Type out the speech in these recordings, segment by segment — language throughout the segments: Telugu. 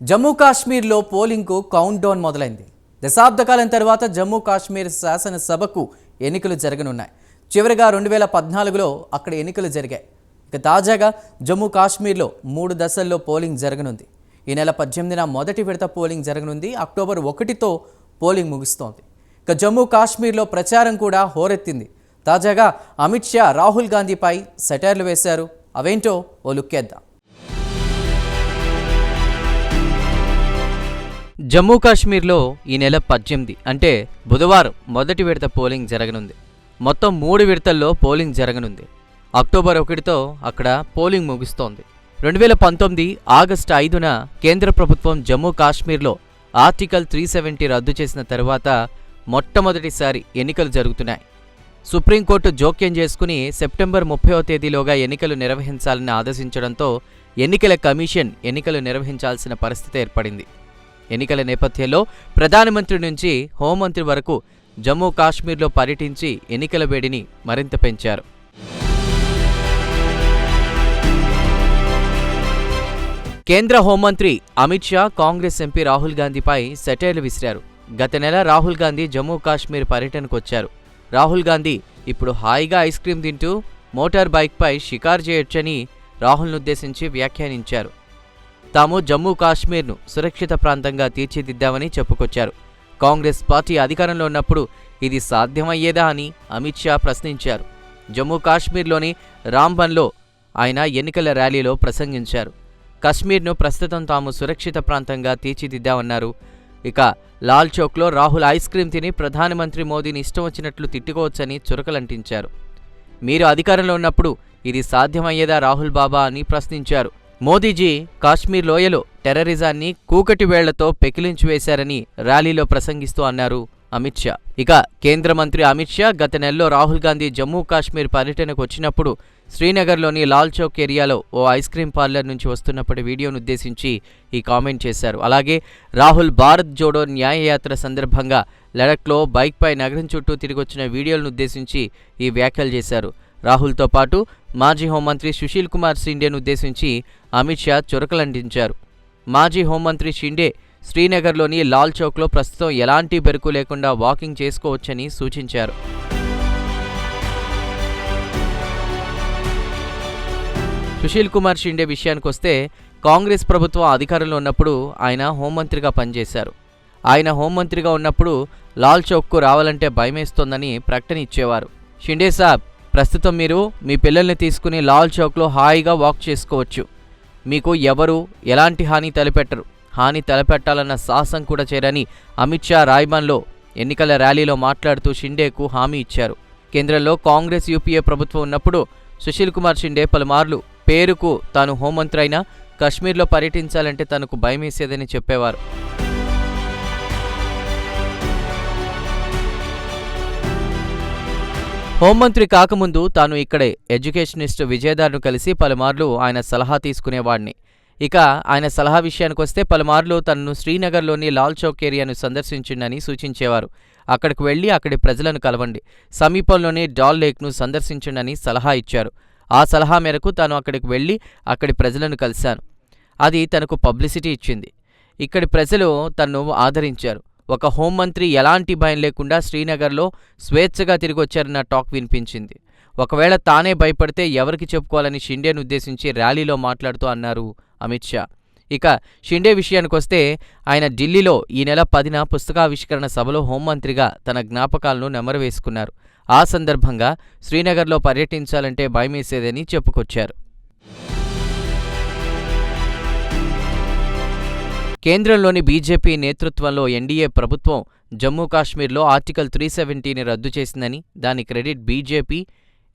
జమ్మూ కాశ్మీర్లో పోలింగ్కు కౌంట్ డౌన్ మొదలైంది. దశాబ్ద కాలం తర్వాత జమ్మూ కాశ్మీర్ శాసనసభకు ఎన్నికలు జరగనున్నాయి. చివరిగా 2014లో అక్కడ ఎన్నికలు జరిగాయి. ఇక తాజాగా జమ్మూ కాశ్మీర్లో 3 దశల్లో పోలింగ్ జరగనుంది. ఈ నెల 18న మొదటి విడత పోలింగ్ జరగనుంది. అక్టోబర్ 1తో పోలింగ్ ముగుస్తోంది. ఇక జమ్మూ కాశ్మీర్లో ప్రచారం కూడా హోరెత్తింది. తాజాగా అమిత్ షా రాహుల్ గాంధీపై సెటైర్లు వేశారు. అవేంటో ఓ లుక్కేద్దాం. జమ్మూ కాశ్మీర్లో ఈ నెల 18 అంటే బుధవారం మొదటి విడత పోలింగ్ జరగనుంది. మొత్తం 3 విడతల్లో పోలింగ్ జరగనుంది. అక్టోబర్ 1తో అక్కడ పోలింగ్ ముగుస్తోంది. 2019 ఆగస్టు 5న కేంద్ర ప్రభుత్వం జమ్మూ కాశ్మీర్లో ఆర్టికల్ 370 రద్దు చేసిన తర్వాత మొట్టమొదటిసారి ఎన్నికలు జరుగుతున్నాయి. సుప్రీంకోర్టు జోక్యం చేసుకుని సెప్టెంబర్ 30వ తేదీలోగా ఎన్నికలు నిర్వహించాలని ఆదేశించడంతో ఎన్నికల కమిషన్ ఎన్నికలు నిర్వహించాల్సిన పరిస్థితి ఏర్పడింది. ఎన్నికల నేపథ్యంలో ప్రధానమంత్రి నుంచి హోంమంత్రి వరకు జమ్మూ కాశ్మీర్లో పర్యటించి ఎన్నికల వేడిని మరింత పెంచారు. కేంద్ర హోంమంత్రి అమిత్ షా కాంగ్రెస్ ఎంపీ రాహుల్ గాంధీపై సెటైర్లు విసిరారు. గత నెల రాహుల్ గాంధీ జమ్మూ కాశ్మీర్ పర్యటనకు వచ్చారు. రాహుల్ గాంధీ ఇప్పుడు హాయిగా ఐస్ క్రీం తింటూ మోటార్ బైక్పై షికారు చేయొచ్చని రాహుల్నుద్దేశించి వ్యాఖ్యానించారు. తాము జమ్మూ కాశ్మీర్ను సురక్షిత ప్రాంతంగా తీర్చిదిద్దామని చెప్పుకొచ్చారు. కాంగ్రెస్ పార్టీ అధికారంలో ఉన్నప్పుడు ఇది సాధ్యమయ్యేదా అని అమిత్ షా ప్రశ్నించారు. జమ్మూ కాశ్మీర్లోని రాంబన్లో ఆయన ఎన్నికల ర్యాలీలో ప్రసంగించారు. కశ్మీర్ను ప్రస్తుతం తాము సురక్షిత ప్రాంతంగా తీర్చిదిద్దామన్నారు. ఇక లాల్ చౌక్లో రాహుల్ ఐస్ క్రీం తిని ప్రధానమంత్రి మోదీని ఇష్టం వచ్చినట్లు తిట్టుకోవచ్చని చురకలంటించారు. మీరు అధికారంలో ఉన్నప్పుడు ఇది సాధ్యమయ్యేదా రాహుల్ బాబా అని ప్రశ్నించారు. మోదీజీ కాశ్మీర్ లోయలో టెర్రరిజాన్ని కూకటి వేళ్లతో పెకిలించి వేశారని ర్యాలీలో ప్రసంగిస్తూ అన్నారు అమిత్ షా. ఇక కేంద్ర మంత్రి అమిత్ షా గత నెలలో రాహుల్ గాంధీ జమ్మూ కాశ్మీర్ పర్యటనకు వచ్చినప్పుడు శ్రీనగర్లోని లాల్ చౌక్ ఏరియాలో ఓ ఐస్ క్రీం పార్లర్ నుంచి వస్తున్నప్పటి వీడియోను ఉద్దేశించి ఈ కామెంట్ చేశారు. అలాగే రాహుల్ భారత్ జోడో న్యాయయాత్ర సందర్భంగా లడఖ్లో బైక్పై నగరం చుట్టూ తిరిగొచ్చిన వీడియోలను ఉద్దేశించి ఈ వ్యాఖ్యలు చేశారు. రాహుల్తో పాటు మాజీ హోంమంత్రి సుశీల్ కుమార్ షిండేను ఉద్దేశించి అమిత్ షా చురకలంటించారు. మాజీ హోంమంత్రి షిండే శ్రీనగర్లోని లాల్ చౌక్లో ప్రస్తుతం ఎలాంటి బెరుకు లేకుండా వాకింగ్ చేసుకోవచ్చని సూచించారు. సుశీల్ కుమార్ షిండే విషయానికొస్తే కాంగ్రెస్ ప్రభుత్వం అధికారంలో ఉన్నప్పుడు ఆయన హోంమంత్రిగా పనిచేశారు. ఆయన హోంమంత్రిగా ఉన్నప్పుడు లాల్ చౌక్కు రావాలంటే భయమేస్తోందని ప్రకటన ఇచ్చేవారు. షిండే సాబ్, ప్రస్తుతం మీరు మీ పిల్లల్ని తీసుకుని లాల్ చౌక్లో హాయిగా వాక్ చేసుకోవచ్చు. మీకు ఎవరు ఎలాంటి హాని తలపెట్టరు. హాని తలపెట్టాలన్న సాహసం కూడా చేరని అమిత్ షా రాయ్బన్లో ఎన్నికల ర్యాలీలో మాట్లాడుతూ షిండేకు హామీ ఇచ్చారు. కేంద్రంలో కాంగ్రెస్ యూపీఏ ప్రభుత్వం ఉన్నప్పుడు సుశీల్ కుమార్ షిండే పలుమార్లు పేరుకు తాను హోంమంత్రి అయినా కశ్మీర్లో పర్యటించాలంటే తనకు భయమేసేదని చెప్పేవారు. హోంమంత్రి కాకముందు తాను ఇక్కడే ఎడ్యుకేషనిస్ట్ విజయదార్ను కలిసి పలుమార్లు ఆయన సలహా తీసుకునేవాడిని. ఇక ఆయన సలహా విషయానికొస్తే పలుమార్లు తనను శ్రీనగర్లోని లాల్ చౌక్ ఏరియాను సందర్శించిండని సూచించేవారు. అక్కడికి వెళ్లి అక్కడి ప్రజలను కలవండి, సమీపంలోని డాల్ లేక్ను సందర్శించండని సలహా ఇచ్చారు. ఆ సలహా మేరకు తాను అక్కడికి వెళ్లి అక్కడి ప్రజలను కలిశాను. అది తనకు పబ్లిసిటీ ఇచ్చింది. ఇక్కడి ప్రజలు తనను ఆదరించారు. ఒక హోంమంత్రి ఎలాంటి భయం లేకుండా శ్రీనగర్లో స్వేచ్ఛగా తిరిగొచ్చారన్న టాక్ వినిపించింది. ఒకవేళ తానే భయపడితే ఎవరికి చెప్పుకోవాలని షిండేను ఉద్దేశించి ర్యాలీలో మాట్లాడుతూ అన్నారు అమిత్ షా. ఇక షిండే విషయానికొస్తే ఆయన ఢిల్లీలో ఈ నెల 10న పుస్తకావిష్కరణ సభలో హోంమంత్రిగా తన జ్ఞాపకాలను నెమరవేసుకున్నారు. ఆ సందర్భంగా శ్రీనగర్లో పర్యటించాలంటే భయమేసేదని చెప్పుకొచ్చారు. కేంద్రంలోని బీజేపీ నేతృత్వంలో ఎన్డీఏ ప్రభుత్వం జమ్మూ కాశ్మీర్లో ఆర్టికల్ 370ని రద్దు చేసిందని, దాని క్రెడిట్ బీజేపీ,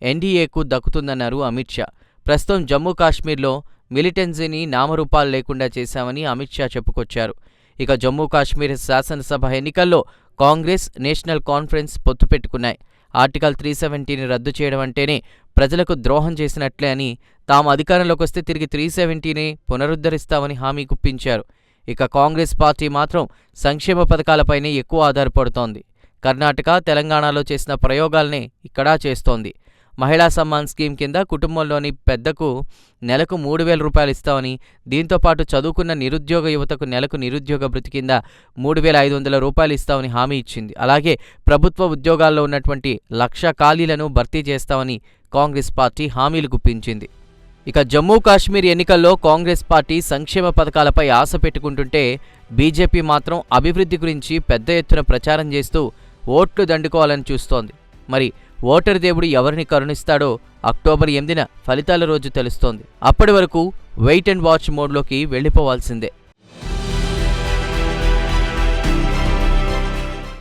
ఎన్డీఏకు దక్కుతుందన్నారు అమిత్ షా. ప్రస్తుతం జమ్మూ కాశ్మీర్లో మిలిటెన్సీని నామరూపాలు లేకుండా చేశామని అమిత్ షా చెప్పుకొచ్చారు. ఇక జమ్మూ కాశ్మీర్ శాసనసభ ఎన్నికల్లో కాంగ్రెస్, నేషనల్ కాన్ఫరెన్స్ పొత్తు పెట్టుకున్నాయి. ఆర్టికల్ 370ని రద్దు చేయడం అంటేనే ప్రజలకు ద్రోహం చేసినట్లే అని, తాము అధికారంలోకి వస్తే తిరిగి 370ని పునరుద్ధరిస్తామని హామీ గుప్పించారు. ఇక కాంగ్రెస్ పార్టీ మాత్రం సంక్షేమ పథకాలపైనే ఎక్కువ ఆధారపడుతోంది. కర్ణాటక, తెలంగాణలో చేసిన ప్రయోగాలనే ఇక్కడా చేస్తోంది. మహిళా సమ్మాన్ స్కీమ్ కింద కుటుంబంలోని పెద్దకు నెలకు 3,000 రూపాయలు ఇస్తామని, దీంతోపాటు చదువుకున్న నిరుద్యోగ యువతకు నెలకు నిరుద్యోగ భృతి కింద 3,500 రూపాయలు ఇస్తామని హామీ ఇచ్చింది. అలాగే ప్రభుత్వ ఉద్యోగాల్లో ఉన్నటువంటి 1,00,000 ఖాళీలను భర్తీ చేస్తామని కాంగ్రెస్ పార్టీ హామీలు గుప్పించింది. ఇక జమ్మూ కాశ్మీర్ ఎన్నికల్లో కాంగ్రెస్ పార్టీ సంక్షేమ పథకాలపై ఆశ పెట్టుకుంటుంటే బీజేపీ మాత్రం అభివృద్ధి గురించి పెద్ద ఎత్తున ప్రచారం చేస్తూ ఓట్లు దండుకోవాలని చూస్తోంది. మరి ఓటరు దేవుడు ఎవరిని కరుణిస్తాడో అక్టోబర్ 8న ఫలితాల రోజు తెలుస్తోంది. అప్పటి వరకు వెయిట్ అండ్ వాచ్ మోడ్లోకి వెళ్ళిపోవాల్సిందే.